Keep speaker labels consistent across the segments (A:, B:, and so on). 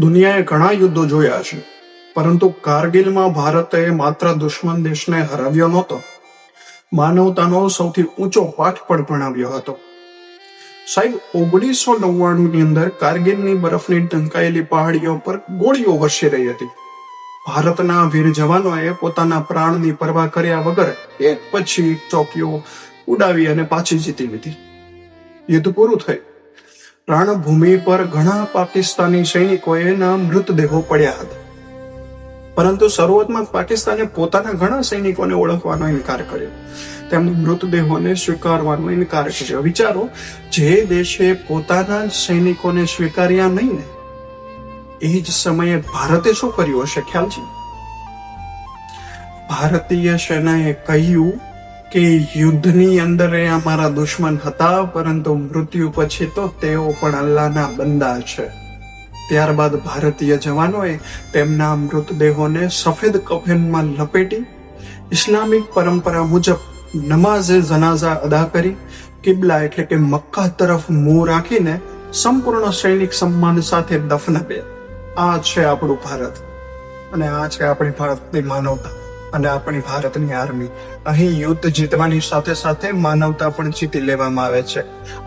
A: દુનિયાએ ઘણા યુદ્ધો જોયા છે, પરંતુ કારગિલમાં ભારતે માત્ર દુશ્મન દેશને હરાવ્યો નહોતો, માનવતાનો સૌથી ઊંચો પાઠ પણ ભણાવ્યો હતો. સાહેબ, 1999 ની અંદર કારગિલની બરફની ઢંકાયેલી પહાડીઓ પર ગોળીઓ વરસી રહી હતી. ભારતના વીર જવાનોએ પોતાના પ્રાણની પરવા કર્યા વગર એક પછી ચોકીઓ ઉડાવી અને પાછી જીતી લીધી. યુદ્ધ પૂરું થયું. રણભૂમિ પર ઘણા પાકિસ્તાની સૈનિકોના મૃતદેહો પડ્યા હતા, પરંતુ શરૂઆતમાં પાકિસ્તાને પોતાના ઘણા સૈનિકોને ઓળખવાનો ઇનકાર કર્યો, તેમના મૃતદેહોને સ્વીકારવાનો ઇનકાર કર્યો. વિચારો, જે દેશે પોતાના સૈનિકોને સ્વીકાર્યા નહીં ને, એ જ સમયે ભારતે શું કર્યું હશે, ખ્યાલ છે? ભારતીય સેનાએ કહ્યું કે યુદ્ધની અંદર એ અમારા દુશ્મન હતા, પરંતુ મૃત્યુ પછી તો તેઓ પણ અલ્લાહના બંદા છે. ત્યારબાદ ભારતીય જવાનોએ તેમના મૃતદેહોને સફેદ કફનમાં લપેટી ઇસ્લામિક પરંપરા મુજબ નમાઝે જનાઝા અદા કરી કિબલા એટલે કે મક્કા તરફ મોં રાખીને સંપૂર્ણ સૈનિક સન્માન સાથે દફનાવ્યા. આ છે આપણું ભારત, અને આ છે આપણી ભારતની માનવતા અને આપણી ભારતની આર્મી. અહીં યુદ્ધ જીતવાની સાથે સાથે માનવતા પણ જીતી લેવામાં આવે છે.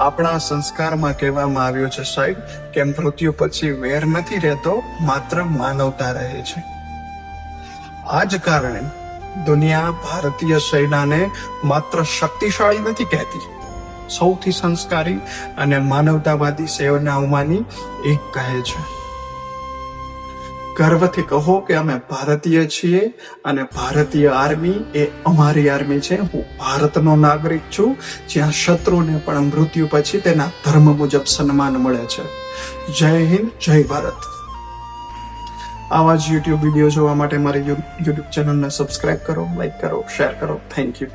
A: આપણા સંસ્કારમાં કહેવામાં આવ્યું છે સાહેબ કે મૃત્યુ પછી વેર નથી રહેતો, માત્ર માનવતા રહે છે. આ જ કારણે દુનિયા ભારતીય સેનાને માત્ર શક્તિશાળી નથી કહેતી, સૌથી સંસ્કારી અને માનવતાવાદી સેનાઓમાંની એક કહે છે. ગર્વથી કહો કે અમે ભારતીય છીએ અને ભારતીય આર્મી એ અમારી આર્મી છે. હું ભારતનો નાગરિક છું, જ્યાં શત્રુને પણ મૃત્યુ પછી તેના ધર્મ મુજબ સન્માન મળે છે. જય હિન્દ, જય ભારત. આવા જ યુટ્યુબ વિડીયો જોવા માટે મારી યુટ્યુબ ચેનલને સબસ્ક્રાઇબ કરો, લાઈક કરો, શેર કરો. Thank you.